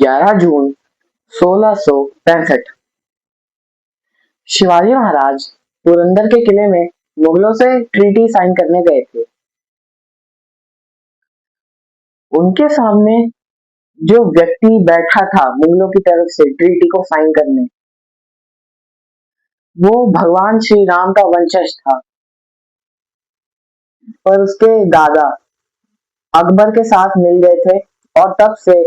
11 जून 1665 शिवाजी महाराज पुरंदर के किले में मुगलों से ट्रीटी साइन करने गए थे। उनके सामने जो व्यक्ति बैठा था मुगलों की तरफ से ट्रीटी को साइन करने, वो भगवान श्री राम का वंशज था, पर उसके दादा अकबर के साथ मिल गए थे और तब से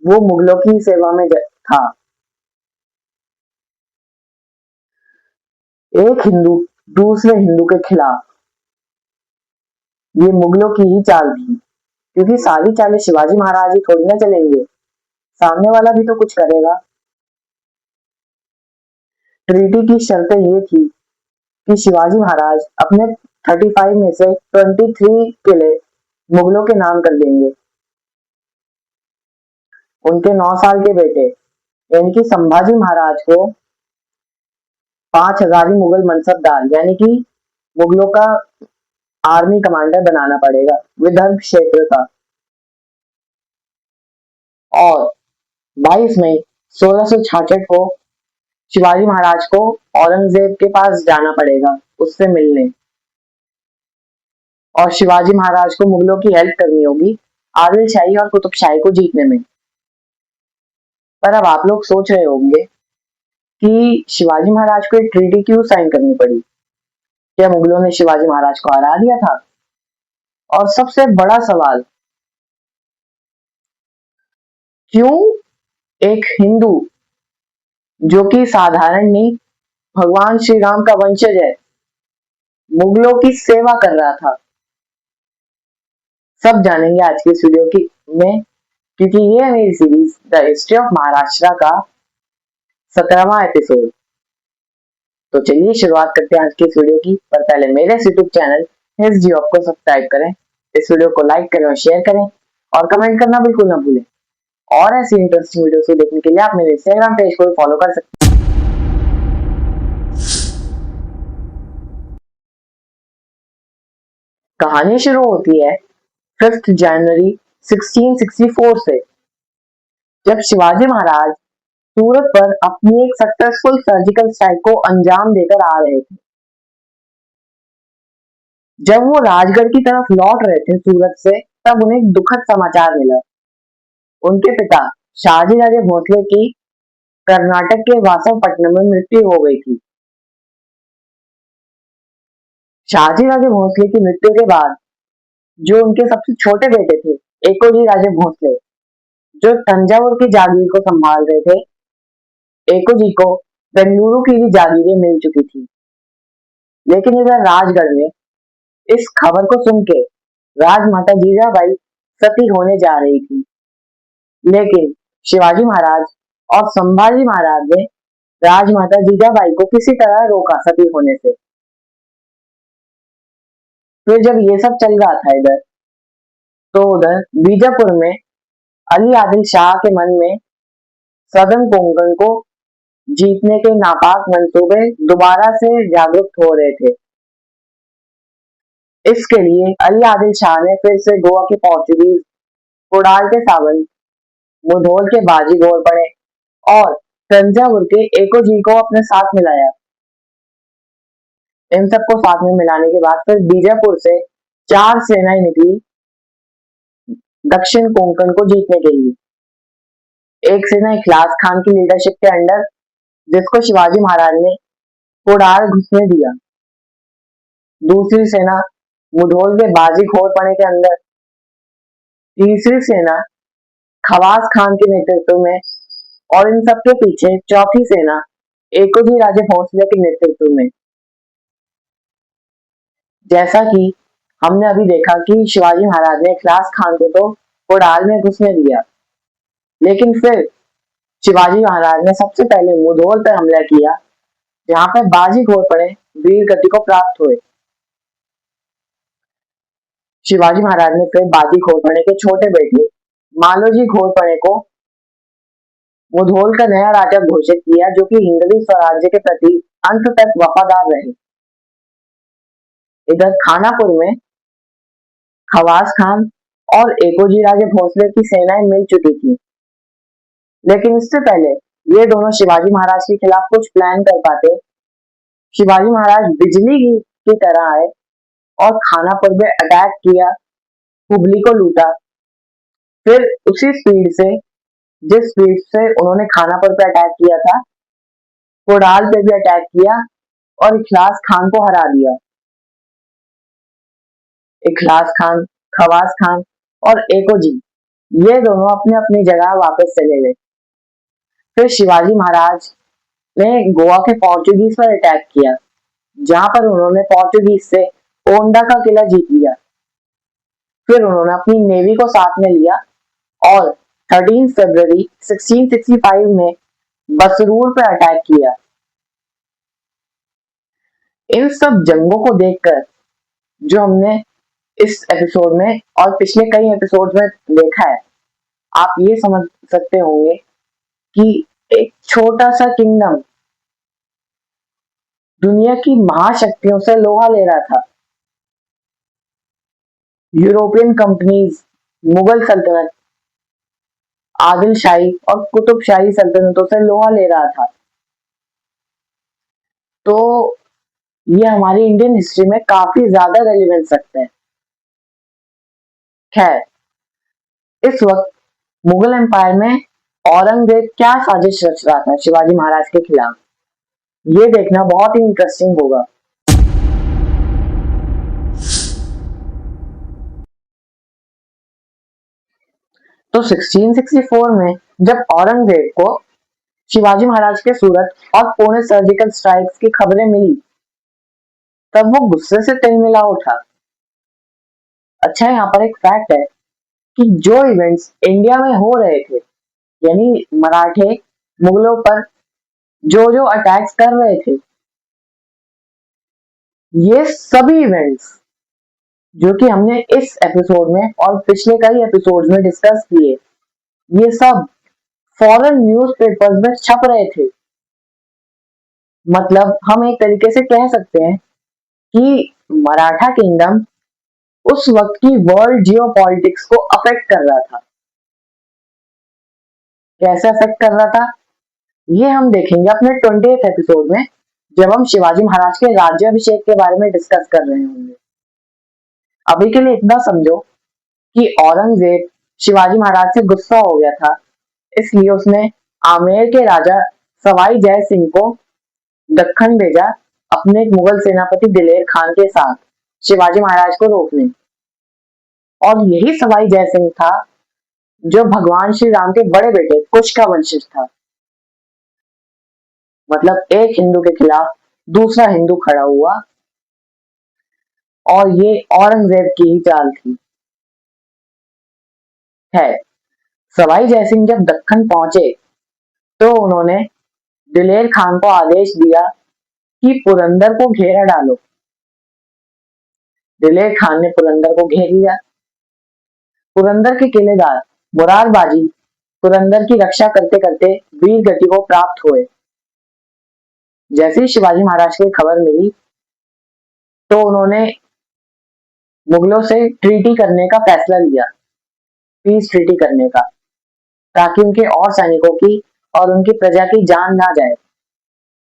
वो मुगलों की सेवा में था। एक हिंदू दूसरे हिंदू के खिलाफ, ये मुगलों की ही चाल थी, क्योंकि सारी चालें शिवाजी महाराज ही थोड़ी ना चलेंगे, सामने वाला भी तो कुछ करेगा। ट्रीटी की शर्तें ये थी कि शिवाजी महाराज अपने 35 में से 23 किले मुगलों के नाम कर देंगे। उनके 9 साल के बेटे यानी कि संभाजी महाराज को 5000 मुगल मनसबदार यानी कि मुगलों का आर्मी कमांडर बनाना पड़ेगा विदर्भ क्षेत्र का। और 22 मई 1666 को शिवाजी महाराज को औरंगजेब के पास जाना पड़ेगा उससे मिलने, और शिवाजी महाराज को मुगलों की हेल्प करनी होगी आदिल शाही और कुतुब शाही को जीतने में। पर अब आप लोग सोच रहे होंगे कि शिवाजी महाराज को एक ट्रीटी क्यों साइन करनी पड़ी? क्या मुगलों ने शिवाजी महाराज को हरा दिया था? और सबसे बड़ा सवाल, क्यों एक हिंदू जो कि साधारण नहीं, भगवान श्री राम का वंशज है, मुगलों की सेवा कर रहा था? सब जानेंगे आज की इस वीडियो की में, क्योंकि ये है मेरी series the history of Maharashtra का 17वां एपिसोड। तो चलिए शुरुआत करते हैं आज की इस वीडियो की। पर पहले मेरे यूट्यूब चैनल हिस्ट्री ऑफ को सब्सक्राइब करें, इस वीडियो को लाइक करें और शेयर करें और कमेंट करना बिल्कुल ना भूलें। और ऐसी इंटरेस्टिंग वीडियोस को देखने के लिए आप मेरे इंस्टाग्राम पेज को फॉलो कर सकते हैं। कहानी शुरू होती है 5 जनवरी 1664 से, जब शिवाजी महाराज सूरत पर अपनी एक सक्सेसफुल सर्जिकल स्ट्राइक को अंजाम देकर आ रहे थे। जब वो राजगढ़ की तरफ लौट रहे थे सूरत से, तब उन्हें एक दुखद समाचार मिला। उनके पिता शाहजी राजे भोसले की कर्नाटक के वासवपट्टनम में मृत्यु हो गई थी। शाहजी राजे भोसले की मृत्यु के बाद जो उनके सबसे छोटे बेटे थे एकोजी राजे भोसले, जो तंजावुर की जागीर को संभाल रहे थे, एकोजी को बेंगलुरु की भी जागीरें मिल चुकी थी। लेकिन इधर राजगढ़ में इस खबर को सुन के राजमाता जीजाबाई सती होने जा रही थी, लेकिन शिवाजी महाराज और संभाजी महाराज ने राजमाता जीजाबाई को किसी तरह रोका सती होने से। फिर जब ये सब चल रहा था इधर, तो उधर बीजापुर में अली आदिल शाह के मन में सदन कोंकण को जीतने के नापाक मंसूबे दोबारा से जागरूक हो रहे थे। इसके लिए अली आदिल शाह ने फिर से गोवा के पोर्चुगीज, कोडाल के सावंत, मुधोल के बाजी घोरपड़े और तंजावुर के एकोजी को अपने साथ मिलाया। इन सबको साथ में मिलाने के बाद फिर बीजापुर से 4 सेनाएं निकली दक्षिण कोंकण को जीतने के लिए। एक सेना इखलास खान की लीडरशिप के अंडर, जिसको शिवाजी महाराज ने कोडाल घुसने दिया। दूसरी सेना मुधोल के बाजी घोरपड़े के अंदर। तीसरी सेना खवास खान के नेतृत्व में, और इन सबके पीछे चौथी सेना एकोजी राजे भोसले के नेतृत्व में। जैसा कि हमने अभी देखा कि शिवाजी महाराज ने इखलास खान को तो कोडाल में घुसने दिया, लेकिन फिर शिवाजी महाराज ने सबसे पहले मुधोल पर हमला किया, जहां पर बाजी घोरपड़े वीर गति को प्राप्त हुए। शिवाजी महाराज ने फिर बाजी घोरपड़े के छोटे बेटे मालोजी घोरपड़े को मुधोल का नया राजा घोषित किया, जो कि हिंदवी स्वराज्य के प्रति अंत तक वफादार रहे। इधर खानापुर में खवास खान और एकोजी राजे भोसले की सेनाएं मिल चुकी थी। लेकिन इससे पहले ये दोनों शिवाजी महाराज के खिलाफ कुछ प्लान कर पाते, शिवाजी महाराज बिजली की तरह आए और खानापुर में अटैक किया, हुबली को लूटा। फिर उसी स्पीड से, जिस स्पीड से उन्होंने खानापुर पे अटैक किया था, कोडाल पे भी अटैक किया और इखलास खान को हरा दिया। इखलास खान, खवास खान और एकोजी, ये दोनों अपने अपनी जगह वापस चले गए। फिर शिवाजी महाराज ने गोवा के पोर्चुगीज पर अटैक किया, जहां पर उन्होंने पोर्चुगीज से ओंडा का किला जीत लिया। फिर उन्होंने अपनी नेवी को साथ में लिया और 13 फरवरी 1665 में बसरूर पर अटैक किया। इन सब जंगों को देखकर जो हमने इस एपिसोड में और पिछले कई एपिसोड में देखा है, आप ये समझ सकते होंगे कि एक छोटा सा किंगडम दुनिया की महाशक्तियों से लोहा ले रहा था। यूरोपियन कंपनीज, मुगल सल्तनत, आदिल शाही और कुतुब शाही सल्तनतों से लोहा ले रहा था। तो ये हमारी इंडियन हिस्ट्री में काफी ज्यादा रेलिवेंस रखते हैं। खैर, इस वक्त मुगल एम्पायर में औरंगजेब क्या साजिश रच रहा था शिवाजी महाराज के खिलाफ, ये देखना बहुत ही इंटरेस्टिंग होगा। तो 1664 में जब औरंगजेब को शिवाजी महाराज के सूरत और पुणे सर्जिकल स्ट्राइक्स की खबरें मिली, तब वो गुस्से से तिलमिला उठा। अच्छा, यहाँ पर एक फैक्ट है कि जो इवेंट्स इंडिया में हो रहे थे, यानी मराठे मुगलों पर जो जो अटैक्स कर रहे थे, ये सभी इवेंट्स जो कि हमने इस एपिसोड में और पिछले कई एपिसोड्स में डिस्कस किए, ये सब फॉरेन न्यूज़पेपर्स में छप रहे थे। मतलब हम एक तरीके से कह सकते हैं कि मराठा किंगडम उस वक्त की वर्ल्ड जियो पॉलिटिक्स को अफेक्ट कर रहा था। कैसे अफेक्ट कर रहा था, ये हम देखेंगे अपने 20th एपिसोड में, जब हम शिवाजी महाराज के राज्याभिषेक के बारे में डिस्कस कर रहे होंगे। अभी के लिए इतना समझो कि औरंगजेब शिवाजी महाराज से गुस्सा हो गया था, इसलिए उसने आमेर के राजा सवाई जय सिंह को दक्कन भेजा अपने मुगल सेनापति दिलेर खान के साथ शिवाजी महाराज को रोकने। और यही सवाई जय सिंह था जो भगवान श्री राम के बड़े बेटे कुश का वंशज था। मतलब एक हिंदू के खिलाफ दूसरा हिंदू खड़ा हुआ, और ये औरंगजेब की ही चाल थी। है, सवाई जयसिंह जब दक्कन पहुंचे तो उन्होंने दिलेर खान को आदेश दिया कि पुरंदर को घेरा डालो। दिलेर खान ने पुरंदर को घेर लिया। पुरंदर के किलेदार मुरारबाजी पुरंदर की रक्षा करते करते वीर गति को प्राप्त हुए। जैसे ही शिवाजी महाराज को खबर मिली तो उन्होंने मुगलों से ट्रीटी करने का फैसला लिया, पीस ट्रीटी करने का, ताकि उनके और सैनिकों की और उनकी प्रजा की जान ना जाए।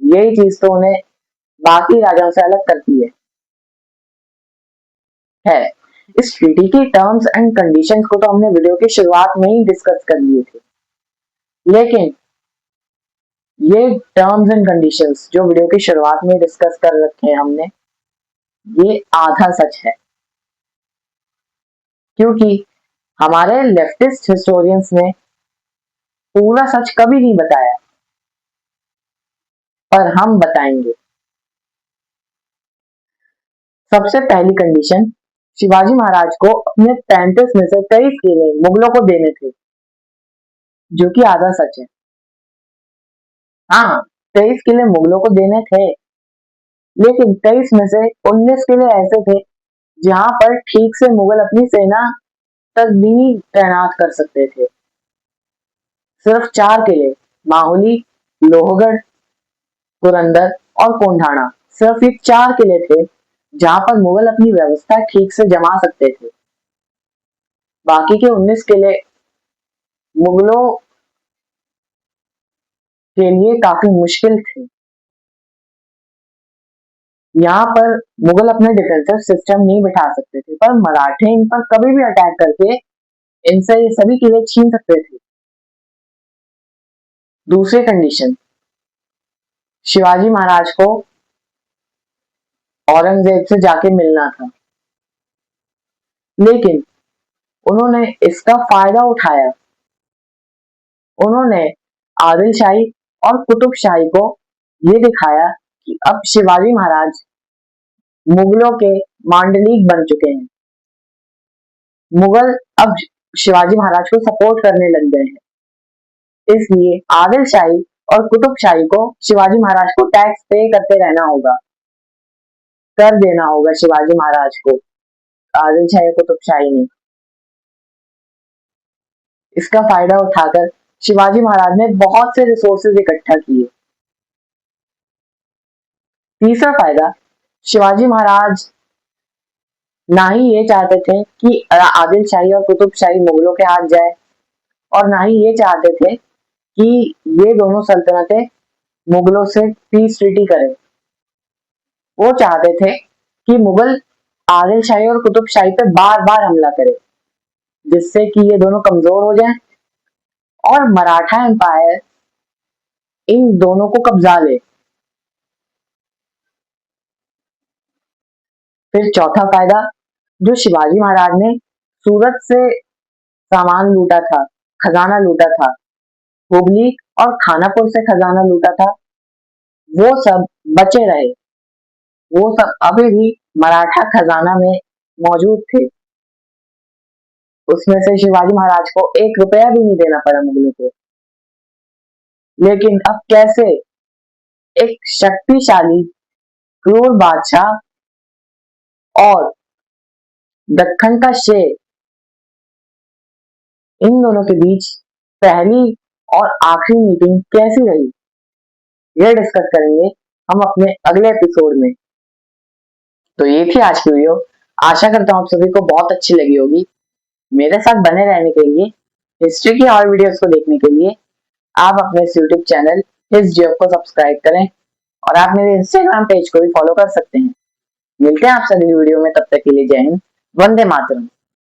यही चीज तो उन्हें बाकी राजाओं से अलग करती है। इस ट्रीटी की टर्म्स एंड कंडीशंस को तो हमने वीडियो की शुरुआत में ही डिस्कस कर लिए थे, लेकिन ये टर्म्स एंड कंडीशंस जो वीडियो की शुरुआत में डिस्कस कर रखे हैं हमने, ये आधा सच है, क्योंकि हमारे लेफ्टिस्ट हिस्टोरियंस ने पूरा सच कभी नहीं बताया, पर हम बताएंगे। सबसे पहली कंडीशन, शिवाजी महाराज को अपने 35 में से 23 किले मुगलों को देने थे, जो कि आधा सच है। हाँ, 23 किले मुगलों को देने थे, लेकिन 23 में से 19 किले ऐसे थे जहां पर ठीक से मुगल अपनी सेना तक भी तैनात कर सकते थे। सिर्फ 4 किले, माहुली, लोहगढ़, पुरंदर और कोंढाणा, सिर्फ ये 4 किले थे जहां पर मुगल अपनी व्यवस्था ठीक से जमा सकते थे। बाकी के 19 किले मुगलों के लिए काफी मुश्किल थे। यहाँ पर मुगल अपने डिफेंसिव सिस्टम नहीं बिठा सकते थे, पर मराठे इन पर कभी भी अटैक करके इनसे ये सभी किले छीन सकते थे। दूसरी कंडीशन, शिवाजी महाराज को औरंगजेब से जाके मिलना था, लेकिन उन्होंने इसका फायदा उठाया। उन्होंने आदिल शाही और कुतुब शाही को ये दिखाया कि अब शिवाजी महाराज मुगलों के मांडलिक बन चुके हैं। मुगल अब शिवाजी महाराज को सपोर्ट करने लग गए हैं। इसलिए आदिल शाही और कुतुब शाही को शिवाजी महाराज को टैक्स पे करते रहना होगा, कर देना होगा शिवाजी महाराज को, आदिल शाही कुतुब शाही ने। इसका फायदा उठाकर शिवाजी महाराज ने बहुत से रिसोर्सेज इकट्ठा किए। तीसरा फायदा, शिवाजी महाराज ना ही ये चाहते थे कि आदिल शाही और कुतुब शाही मुगलों के हाथ जाए, और ना ही ये चाहते थे कि ये दोनों सल्तनतें मुगलों से पीस ट्रीटी करें। वो चाहते थे कि मुगल आदिल शाही और कुतुब शाही पे बार बार हमला करे, जिससे कि ये दोनों कमजोर हो जाएं और मराठा एम्पायर इन दोनों को कब्जा ले। फिर चौथा फायदा, जो शिवाजी महाराज ने सूरत से सामान लूटा था, खजाना लूटा था, हुगली और खानापुर से खजाना लूटा था, वो सब बचे रहे। वो सब अभी भी मराठा खजाना में मौजूद थे। उसमें से शिवाजी महाराज को 1 रुपया भी नहीं देना पड़ा मुगलों को। लेकिन अब कैसे एक शक्तिशाली क्रूर बादशाह और दक्कन का शेर, इन दोनों के बीच पहली और आखिरी मीटिंग कैसी रही, ये डिस्कस करेंगे हम अपने अगले एपिसोड में। तो ये थी आज की वीडियो। आशा करता हूँ आप सभी को बहुत अच्छी लगी होगी। मेरे साथ बने रहने के लिए, हिस्ट्री की और वीडियोस को देखने के लिए आप अपने यूट्यूब चैनल हिस्ट्री को सब्सक्राइब करें, और आप मेरे इंस्टाग्राम पेज को भी फॉलो कर सकते हैं। मिलते हैं आपसे अगली वीडियो में, तब तक के लिए जय हिंद, वंदे मातरम।